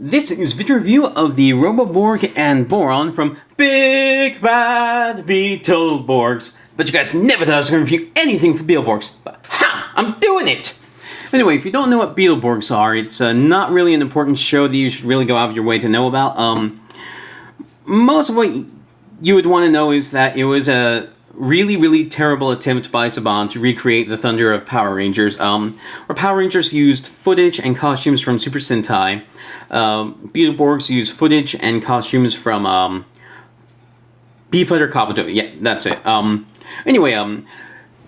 This is video review of the Roboborg and Boron from Big Bad Beetleborgs. But you guys never thought I was going to review anything for Beetleborgs. But ha! I'm doing it! Anyway, if you don't know what Beetleborgs are, it's not really an important show that you should really go out of your way to know about. Most of what you would want to know is that it was a really terrible attempt by Saban to recreate the thunder of Power Rangers, where Power Rangers used footage and costumes from Super Sentai. Beetleborgs used footage and costumes from B-Fighter Kabuto. Yeah, that's it. Anyway,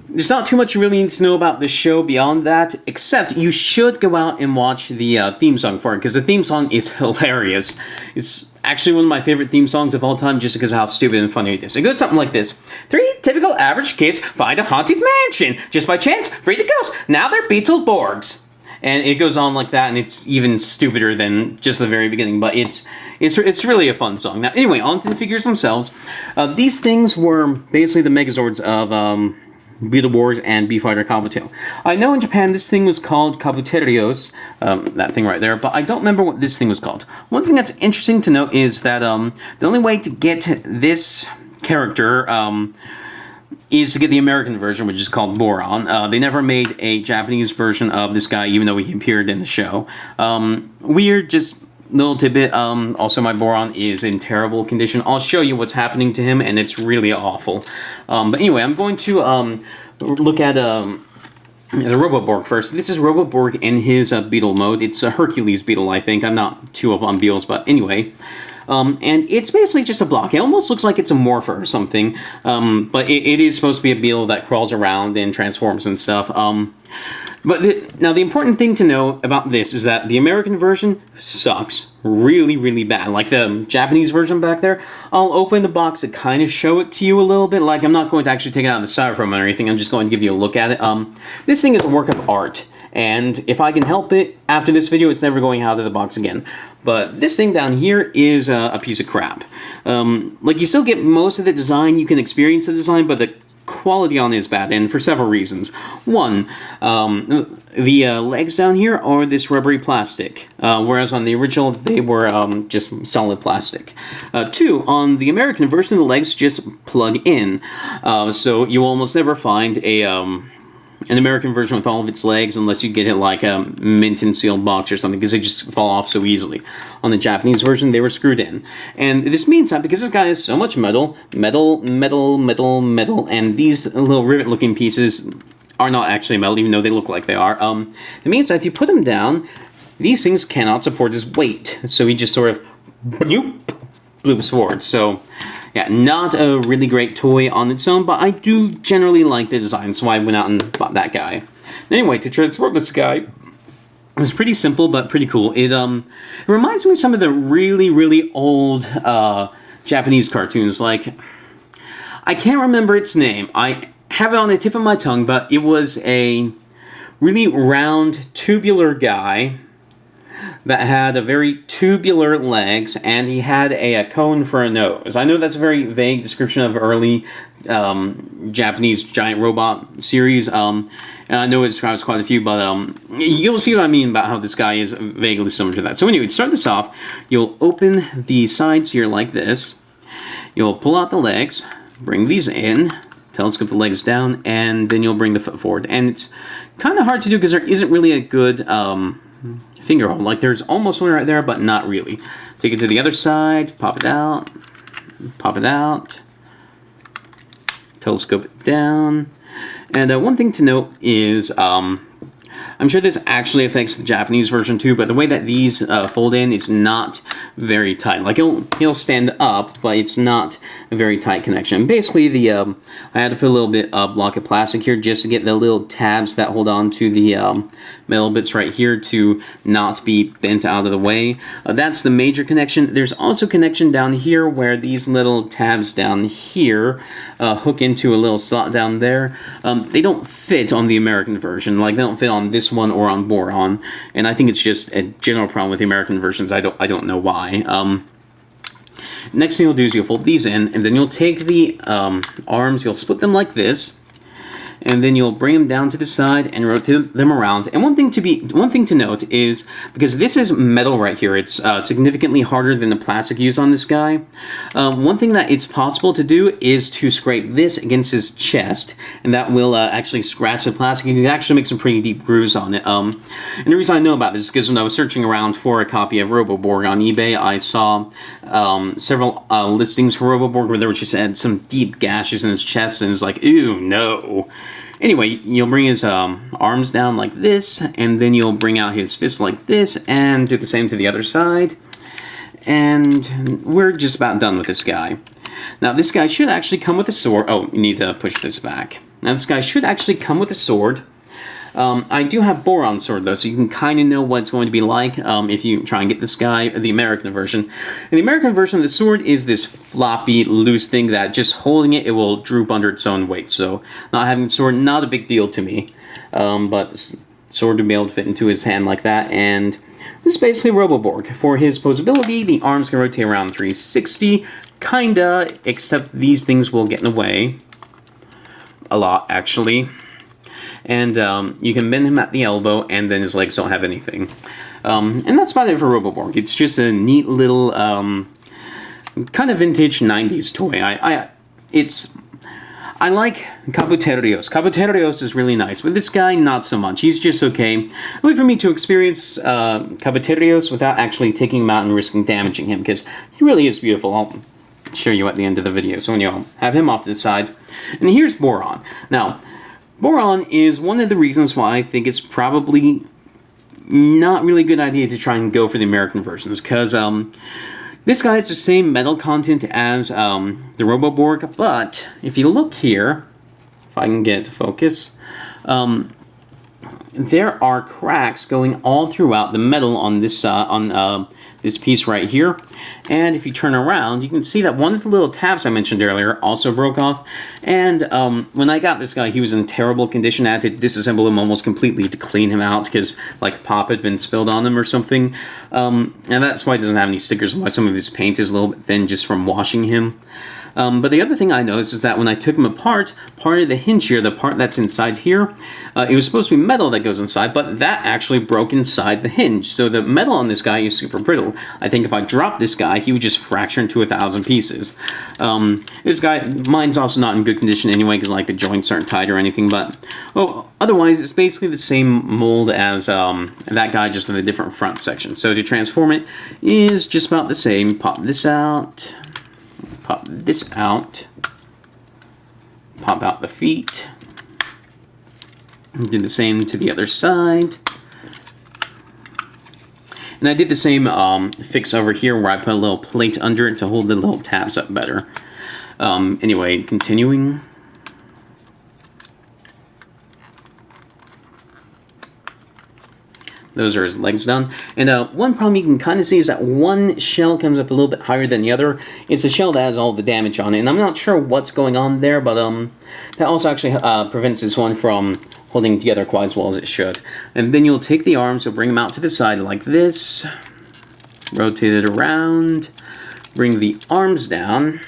there's not too much you really need to know about this show beyond that, except you should go out and watch the theme song for it, because the theme song is hilarious. It's actually one of my favorite theme songs of all time, just because of how stupid and funny it is. It goes something like this. 3 typical average kids find a haunted mansion. Just by chance, free the ghosts. Now they're Beetleborgs. And it goes on like that, and it's even stupider than just the very beginning, but it's really a fun song. Now, anyway, on to the figures themselves. These things were basically the Megazords of Beetleborgs and B-Fighter Kabuto. I know in Japan this thing was called Kabuterios, that thing right there, but I don't remember what this thing was called. One thing that's interesting to note is that the only way to get this character is to get the American version, which is called Boron. They never made a Japanese version of this guy, even though he appeared in the show. Weird, just little tidbit. Also, my Boron is in terrible condition. I'll show you what's happening to him, and it's really awful. But anyway, I'm going to look at the Roboborg first. This is Roboborg in his beetle mode. It's a Hercules beetle, I think. I'm not too up on beetles, but anyway. And it's basically just a block. It almost looks like it's a morpher or something, but it is supposed to be a beetle that crawls around and transforms and stuff. Now the important thing to know about this is that the American version sucks really bad. Like the Japanese version back there, I'll open the box to kind of show it to you a little bit. Like, I'm not going to actually take it out of the styrofoam or anything. I'm just going to give you a look at it. This thing is a work of art. And if I can help it, after this video, it's never going out of the box again. But this thing down here is a piece of crap. Like, you still get most of the design, you can experience the design, but the quality on it is bad, and for several reasons. One, the legs down here are this rubbery plastic, whereas on the original, they were just solid plastic. Two, on the American version, the legs just plug in, so you almost never find an American version with all of its legs, unless you get it like a mint and sealed box or something, because they just fall off so easily. On the Japanese version, they were screwed in. And this means that because this guy has so much metal, and these little rivet-looking pieces are not actually metal, even though they look like they are, it means that if you put him down, these things cannot support his weight. So he just sort of bloops forward. So yeah, not a really great toy on its own, but I do generally like the design, so I went out and bought that guy. Anyway, to transform this guy, it's pretty simple, but pretty cool. It reminds me of some of the really old Japanese cartoons. Like, I can't remember its name. I have it on the tip of my tongue, but it was a really round, tubular guy that had a very tubular legs, and he had a cone for a nose. I know that's a very vague description of early Japanese giant robot series, and I know it describes quite a few, but you'll see what I mean about how this guy is vaguely similar to that. So anyway, to start this off, you'll open the sides here like this, you'll pull out the legs, bring these in, telescope the legs down, and then you'll bring the foot forward. And it's kind of hard to do because there isn't really a good finger hold. Like, there's almost one right there, but not really. Take it to the other side, pop it out, telescope it down. And one thing to note is, I'm sure this actually affects the Japanese version too, but the way that these fold in is not very tight. Like, he'll stand up, but it's not a very tight connection. Basically, I had to put a little bit of block of plastic here just to get the little tabs that hold on to the metal bits right here to not be bent out of the way. That's the major connection. There's also connection down here where these little tabs down here hook into a little slot down there. They don't fit on the American version. Like, they don't fit on this one or on Boron, and I think it's just a general problem with the American versions. I don't know why. Next thing you'll do is you'll fold these in, and then you'll take the arms, you'll split them like this, and then you'll bring them down to the side and rotate them around. And one thing to note is, because this is metal right here, it's significantly harder than the plastic used on this guy. One thing that it's possible to do is to scrape this against his chest, and that will actually scratch the plastic. You can actually make some pretty deep grooves on it. And the reason I know about this is because when I was searching around for a copy of Roboborg on eBay, I saw several listings for Roboborg where there was just had some deep gashes in his chest, and it was like, ew, no. Anyway, you'll bring his arms down like this, and then you'll bring out his fists like this, and do the same to the other side. And we're just about done with this guy. Now, this guy should actually come with a sword. Oh, you need to push this back. Now, this guy should actually come with a sword. I do have Boron sword, though, so you can kind of know what it's going to be like if you try and get this guy, the American version. And the American version of the sword is this floppy, loose thing that just holding it, it will droop under its own weight. So not having the sword, not a big deal to me. But the sword to be able to fit into his hand like that. And this is basically Roboborg. For his posability, the arms can rotate around 360, kinda, except these things will get in the way. A lot, actually. And you can bend him at the elbow, and then his legs don't have anything. And that's about it for Roboborg. It's just a neat little kind of vintage 90s toy. I like Kabuterios. Kabuterios is really nice, but this guy, not so much. He's just okay. Wait for me to experience Kabuterios without actually taking him out and risking damaging him, because he really is beautiful. I'll show you at the end of the video, so when you'll have him off to the side. And here's Boron. Now, Boron is one of the reasons why I think it's probably not really a good idea to try and go for the American versions, because this guy has the same metal content as the Roboborg, but if you look here, if I can get it to focus, there are cracks going all throughout the metal on this this piece right here. And if you turn around, you can see that one of the little tabs I mentioned earlier also broke off. And when I got this guy, he was in terrible condition. I had to disassemble him almost completely to clean him out because like pop had been spilled on him or something. And that's why he doesn't have any stickers, why some of his paint is a little bit thin just from washing him. But the other thing I noticed is that when I took him apart, part of the hinge here, the part that's inside here, it was supposed to be metal that goes inside, but that actually broke inside the hinge. So the metal on this guy is super brittle. I think if I dropped this guy, he would just fracture into 1,000 pieces. This guy, mine's also not in good condition anyway, because like the joints aren't tight or anything, but otherwise it's basically the same mold as that guy, just in a different front section. So to transform it is just about the same. Pop this out. Pop this out, pop out the feet, do the same to the other side, and I did the same fix over here where I put a little plate under it to hold the little tabs up better. Anyway, continuing. Those are his legs done. And one problem you can kind of see is that one shell comes up a little bit higher than the other. It's a shell that has all the damage on it. And I'm not sure what's going on there, but that also actually prevents this one from holding together quite as well as it should. And then you'll take the arms, you'll bring them out to the side like this. Rotate it around. Bring the arms down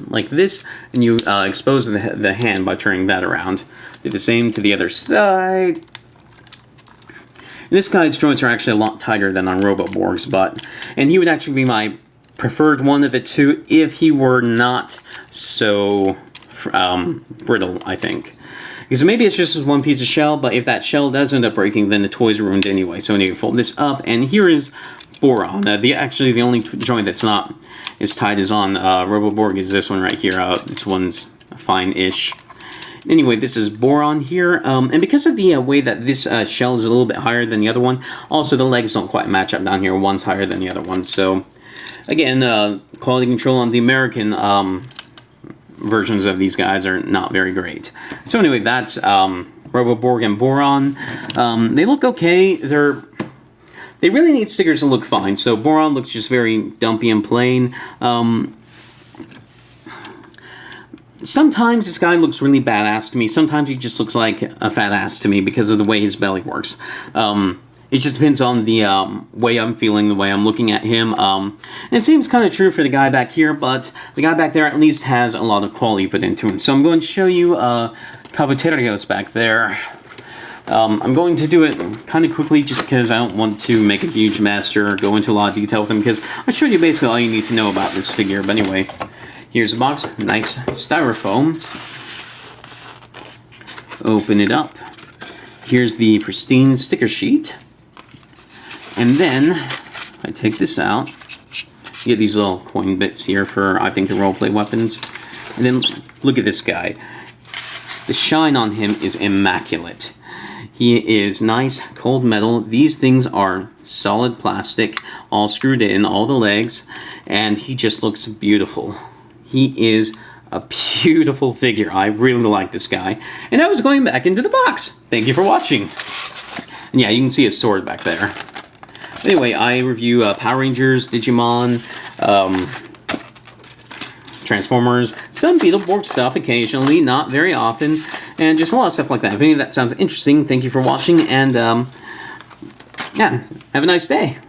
like this. And you expose the hand by turning that around. Do the same to the other side. This guy's joints are actually a lot tighter than on Roboborg's, and he would actually be my preferred one of the two if he were not so brittle, I think. Because maybe it's just one piece of shell, but if that shell does end up breaking, then the toy's ruined anyway. So I need to fold this up, and here is Boron. Actually, the only joint that's not as tight as on Roboborg is this one right here. This one's fine-ish. Anyway, this is Boron here, and because of the way that this shell is a little bit higher than the other one, also the legs don't quite match up down here. One's higher than the other one, so again, quality control on the American versions of these guys are not very great. So anyway, that's Roboborg and Boron. They look okay. They really need stickers to look fine, so Boron looks just very dumpy and plain. Sometimes this guy looks really badass to me. Sometimes he just looks like a fat ass to me because of the way his belly works. It just depends on the way I'm feeling, the way I'm looking at him. And it seems kind of true for the guy back here, but the guy back there at least has a lot of quality put into him. So I'm going to show you Kabuterios back there. I'm going to do it kind of quickly just because I don't want to make a huge mess or go into a lot of detail with him, because I showed you basically all you need to know about this figure. But anyway, here's the box. Nice styrofoam. Open it up. Here's the pristine sticker sheet. And then I take this out. You get these little coin bits here for, I think, the roleplay weapons. And then look at this guy. The shine on him is immaculate. He is nice, cold metal. These things are solid plastic, all screwed in, all the legs, and he just looks beautiful. He is a beautiful figure. I really like this guy. And I was going back into the box. Thank you for watching. And yeah, you can see his sword back there. Anyway, I review Power Rangers, Digimon, Transformers, some Beetleborg stuff occasionally, not very often, and just a lot of stuff like that. If any of that sounds interesting, thank you for watching, and yeah, have a nice day.